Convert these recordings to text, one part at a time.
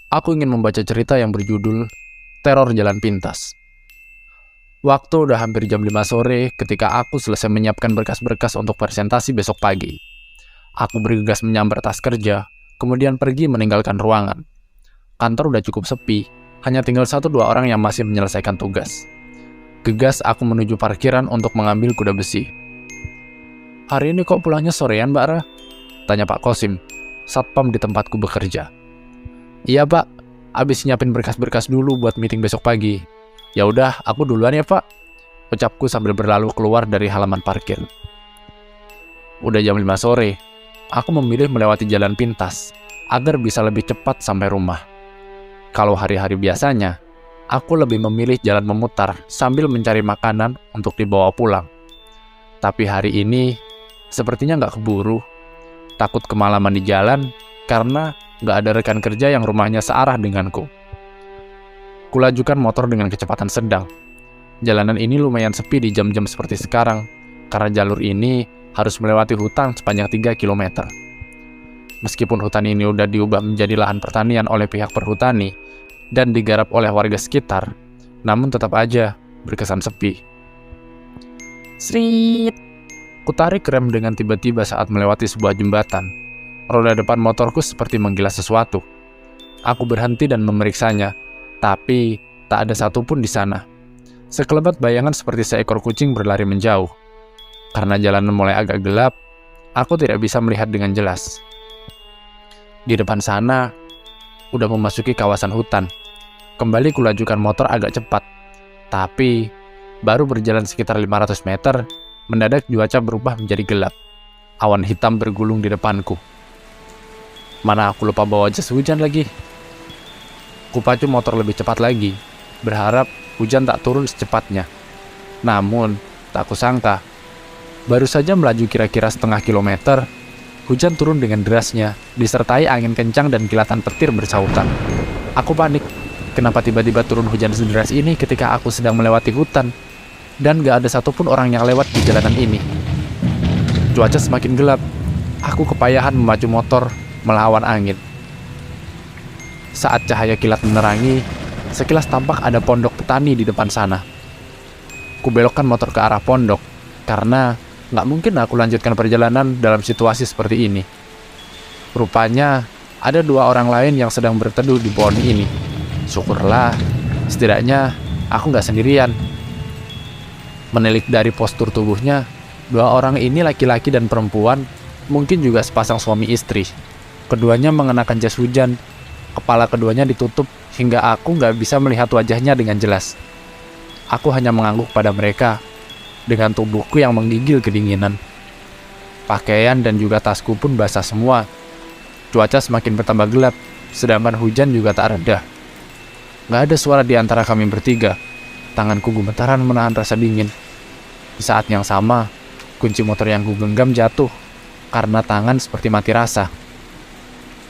Aku ingin membaca cerita yang berjudul Teror Jalan Pintas. Waktu udah hampir jam 5 sore ketika aku selesai menyiapkan berkas-berkas untuk presentasi besok pagi. Aku bergegas menyambar tas kerja, kemudian pergi meninggalkan ruangan. Kantor udah cukup sepi, hanya tinggal 1-2 orang yang masih menyelesaikan tugas. Gegas aku menuju parkiran untuk mengambil kuda besi. "Hari ini kok pulangnya sorean, Mbak Ra?" tanya Pak Kosim, satpam di tempatku bekerja. "Iya, Pak. Abis nyiapin berkas-berkas dulu buat meeting besok pagi." "Ya udah, aku duluan ya, Pak," ucapku sambil berlalu keluar dari halaman parkir. Udah jam 5 sore, aku memilih melewati jalan pintas agar bisa lebih cepat sampai rumah. Kalau hari-hari biasanya, aku lebih memilih jalan memutar sambil mencari makanan untuk dibawa pulang. Tapi hari ini, sepertinya nggak keburu. Takut kemalaman di jalan karena nggak ada rekan kerja yang rumahnya searah denganku. Kulajukan motor dengan kecepatan sedang. Jalanan ini lumayan sepi di jam-jam seperti sekarang, karena jalur ini harus melewati hutan sepanjang 3 km. Meskipun hutan ini udah diubah menjadi lahan pertanian oleh pihak perhutani dan digarap oleh warga sekitar, namun tetap aja berkesan sepi. Srit! Kutarik rem dengan tiba-tiba saat melewati sebuah jembatan. Roda depan motorku seperti menggila sesuatu. Aku berhenti dan memeriksanya, tapi tak ada satupun di sana. Sekelebat bayangan seperti seekor kucing berlari menjauh. Karena jalanan mulai agak gelap, aku tidak bisa melihat dengan jelas. Di depan sana, udah memasuki kawasan hutan. Kembali kulajukan motor agak cepat, tapi baru berjalan sekitar 500 meter, mendadak cuaca berubah menjadi gelap. Awan hitam bergulung di depanku. Mana aku lupa bawa jas hujan lagi. Kupacu motor lebih cepat lagi, berharap hujan tak turun secepatnya. Namun, tak kusangka, baru saja melaju kira-kira setengah kilometer, hujan turun dengan derasnya, disertai angin kencang dan kilatan petir bersautan. Aku panik, kenapa tiba-tiba turun hujan sederas ini ketika aku sedang melewati hutan, dan gak ada satupun orang yang lewat di jalanan ini. Cuaca semakin gelap, aku kepayahan memacu motor melawan angin. Saat cahaya kilat menerangi, sekilas tampak ada pondok petani di depan sana. Kubelokkan motor ke arah pondok, karena nggak mungkin aku lanjutkan perjalanan dalam situasi seperti ini. Rupanya, ada 2 orang lain yang sedang berteduh di pohon ini. Syukurlah, setidaknya aku nggak sendirian. Menilik dari postur tubuhnya, 2 orang ini laki-laki dan perempuan, mungkin juga sepasang suami istri. Keduanya mengenakan jas hujan, kepala keduanya ditutup hingga aku nggak bisa melihat wajahnya dengan jelas. Aku hanya mengangguk pada mereka, dengan tubuhku yang menggigil kedinginan. Pakaian dan juga tasku pun basah semua. Cuaca semakin bertambah gelap, sedangkan hujan juga tak reda. Nggak ada suara di antara kami bertiga. Tanganku gemetaran menahan rasa dingin. Di saat yang sama, kunci motor yang kugenggam jatuh, karena tangan seperti mati rasa.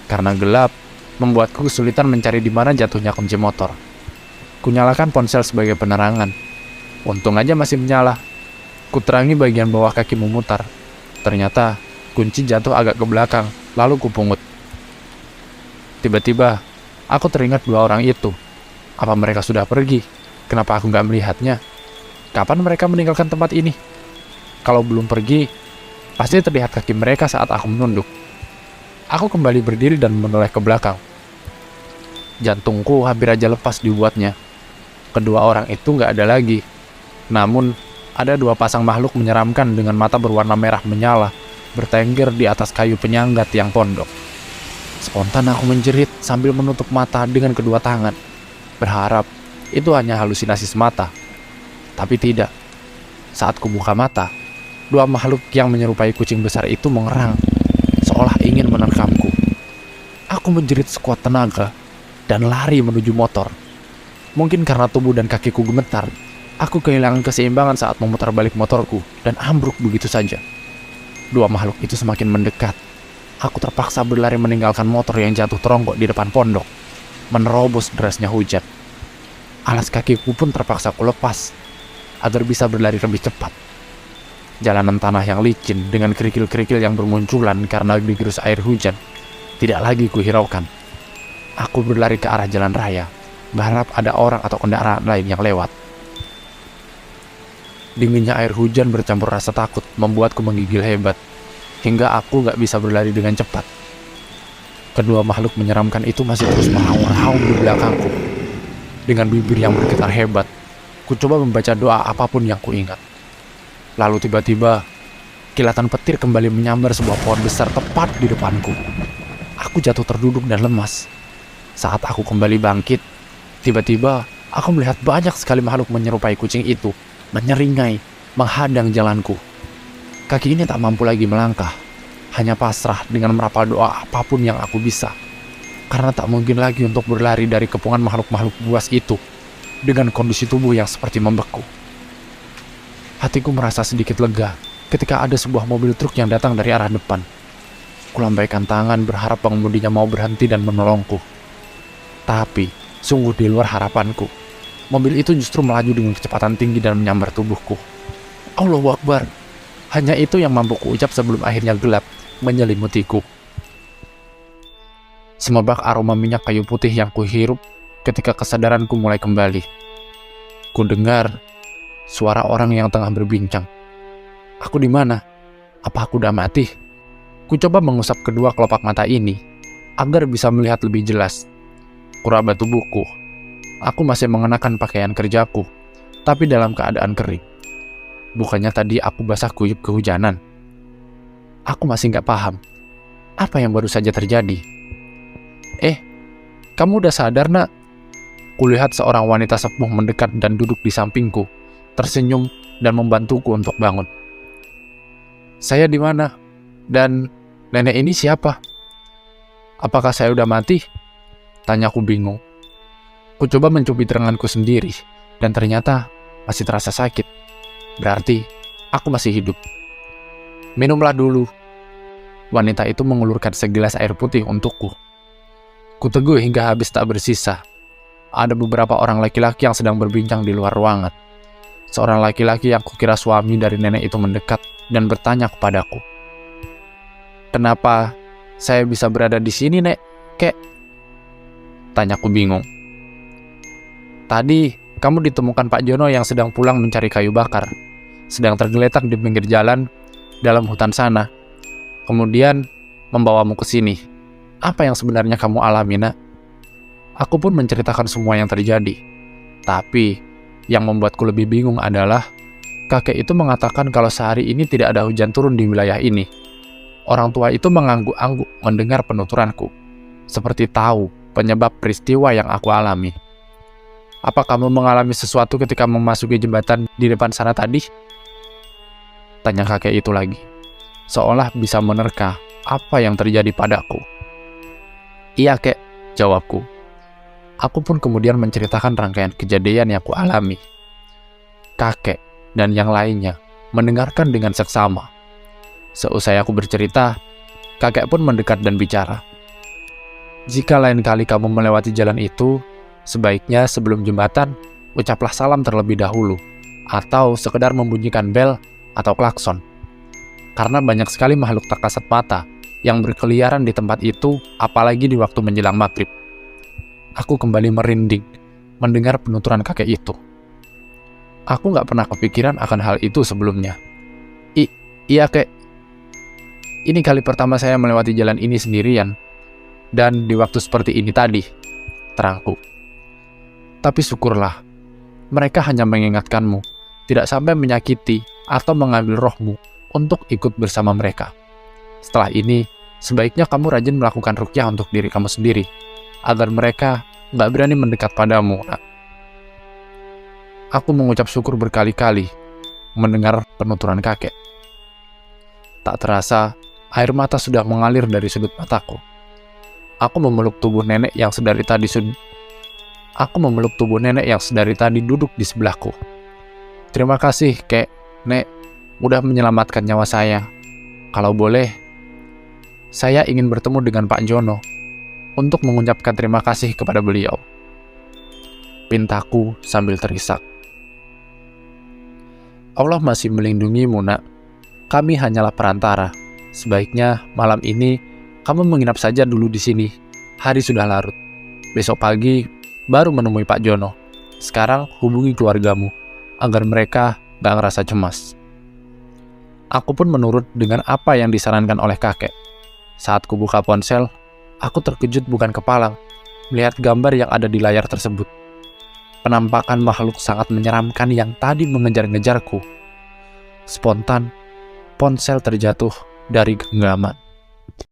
Karena gelap, membuatku kesulitan mencari di mana jatuhnya kunci motor. Kunyalakan ponsel sebagai penerangan. Untung aja masih menyala. Kuterangi bagian bawah kaki memutar. Ternyata, kunci jatuh agak ke belakang, lalu kupungut. Tiba-tiba, aku teringat 2 orang itu. Apa mereka sudah pergi? Kenapa aku nggak melihatnya? Kapan mereka meninggalkan tempat ini? Kalau belum pergi, pasti terlihat kaki mereka saat aku menunduk. Aku kembali berdiri dan menoleh ke belakang. Jantungku hampir aja lepas dibuatnya. Kedua orang itu nggak ada lagi. Namun, ada 2 pasang makhluk menyeramkan dengan mata berwarna merah menyala, bertengger di atas kayu penyangga tiang pondok. Spontan aku menjerit sambil menutup mata dengan kedua tangan, berharap itu hanya halusinasi semata. Tapi tidak. Saat kubuka mata, 2 makhluk yang menyerupai kucing besar itu mengerang, seolah ingin menerkamku. Aku menjerit sekuat tenaga dan lari menuju motor. Mungkin karena tubuh dan kakiku gemetar, aku kehilangan keseimbangan saat memutar balik motorku dan ambruk begitu saja. 2 makhluk itu semakin mendekat. Aku terpaksa berlari meninggalkan motor yang jatuh teronggok di depan pondok, menerobos derasnya hujan. Alas kakiku pun terpaksa kulepas agar bisa berlari lebih cepat. Jalanan tanah yang licin dengan kerikil-kerikil yang bermunculan karena digerus air hujan tidak lagi kuhiraukan. Aku berlari ke arah jalan raya, berharap ada orang atau kendaraan lain yang lewat. Dinginnya air hujan bercampur rasa takut membuatku menggigil hebat, hingga aku gak bisa berlari dengan cepat. Kedua makhluk menyeramkan itu masih terus meraung-raung di belakangku. Dengan bibir yang bergetar hebat, ku coba membaca doa apapun yang kuingat. Lalu tiba-tiba, kilatan petir kembali menyambar sebuah pohon besar tepat di depanku. Aku jatuh terduduk dan lemas. Saat aku kembali bangkit, tiba-tiba aku melihat banyak sekali makhluk menyerupai kucing itu, menyeringai, menghadang jalanku. Kaki ini tak mampu lagi melangkah, hanya pasrah dengan merapal doa apapun yang aku bisa. Karena tak mungkin lagi untuk berlari dari kepungan makhluk-makhluk buas itu, dengan kondisi tubuh yang seperti membeku. Hatiku merasa sedikit lega ketika ada sebuah mobil truk yang datang dari arah depan. Kulambaikan tangan berharap pengemudinya mau berhenti dan menolongku. Tapi, sungguh di luar harapanku. Mobil itu justru melaju dengan kecepatan tinggi dan menyambar tubuhku. Allahu Akbar. Hanya itu yang mampu kuucap sebelum akhirnya gelap menyelimutiku. Semerbak aroma minyak kayu putih yang kuhirup ketika kesadaranku mulai kembali. Ku dengar suara orang yang tengah berbincang. Aku di mana? Apa aku udah mati? Ku coba mengusap kedua kelopak mata ini agar bisa melihat lebih jelas. Kuraba tubuhku. Aku masih mengenakan pakaian kerjaku, tapi dalam keadaan kering. Bukannya tadi aku basah kuyup kehujanan. Aku masih gak paham apa yang baru saja terjadi. Kamu udah sadar, Nak? Kulihat seorang wanita sepuh mendekat dan duduk di sampingku, tersenyum dan membantuku untuk bangun. Saya di mana? Dan nenek ini siapa? Apakah saya udah mati? Tanyaku bingung. Ku coba mencubit lenganku sendiri, dan ternyata masih terasa sakit. Berarti aku masih hidup. Minumlah dulu. Wanita itu mengulurkan segelas air putih untukku. Ku teguh hingga habis tak bersisa. Ada beberapa orang laki-laki yang sedang berbincang di luar ruangan. Seorang laki-laki yang kukira suami dari nenek itu mendekat dan bertanya kepadaku. Kenapa saya bisa berada di sini, Nek? Kek? Tanyaku bingung. Tadi kamu ditemukan Pak Jono yang sedang pulang mencari kayu bakar. Sedang tergeletak di pinggir jalan dalam hutan sana. Kemudian membawamu ke sini. Apa yang sebenarnya kamu alami, Nak? Aku pun menceritakan semua yang terjadi. Tapi yang membuatku lebih bingung adalah kakek itu mengatakan kalau sehari ini tidak ada hujan turun di wilayah ini. Orang tua itu mengangguk-angguk mendengar penuturanku, seperti tahu penyebab peristiwa yang aku alami. Apa kamu mengalami sesuatu ketika memasuki jembatan di depan sana tadi? Tanya kakek itu lagi, seolah bisa menerka apa yang terjadi padaku. Iya, Kek, jawabku. Aku pun kemudian menceritakan rangkaian kejadian yang aku alami. Kakek dan yang lainnya mendengarkan dengan seksama. Seusai aku bercerita, kakek pun mendekat dan bicara. Jika lain kali kamu melewati jalan itu, sebaiknya sebelum jembatan, ucaplah salam terlebih dahulu, atau sekedar membunyikan bel atau klakson. Karena banyak sekali makhluk tak kasat mata yang berkeliaran di tempat itu, apalagi di waktu menjelang maghrib. Aku kembali merinding mendengar penuturan kakek itu. Aku gak pernah kepikiran akan hal itu sebelumnya. Iya, Kek. Ini kali pertama saya melewati jalan ini sendirian, dan di waktu seperti ini tadi, terangku. Tapi syukurlah, mereka hanya mengingatkanmu, tidak sampai menyakiti atau mengambil rohmu untuk ikut bersama mereka. Setelah ini, sebaiknya kamu rajin melakukan ruqyah untuk diri kamu sendiri, agar mereka gak berani mendekat padamu. Aku mengucap syukur berkali-kali mendengar penuturan kakek. Tak terasa, air mata sudah mengalir dari sudut mataku. Aku memeluk tubuh nenek yang sedari tadi duduk di sebelahku. Terima kasih, Kek, Nek, udah menyelamatkan nyawa saya. Kalau boleh, saya ingin bertemu dengan Pak Jono untuk mengucapkan terima kasih kepada beliau. Pintaku sambil terisak. Allah masih melindungimu, Nak. Kami hanyalah perantara. Sebaiknya malam ini kamu menginap saja dulu di sini. Hari sudah larut. Besok pagi baru menemui Pak Jono. Sekarang hubungi keluargamu agar mereka gak ngerasa cemas. Aku pun menurut dengan apa yang disarankan oleh kakek. Saat kubuka ponsel, aku terkejut bukan kepalang melihat gambar yang ada di layar tersebut. Penampakan makhluk sangat menyeramkan yang tadi mengejar-ngejarku. Spontan, ponsel terjatuh dari genggaman.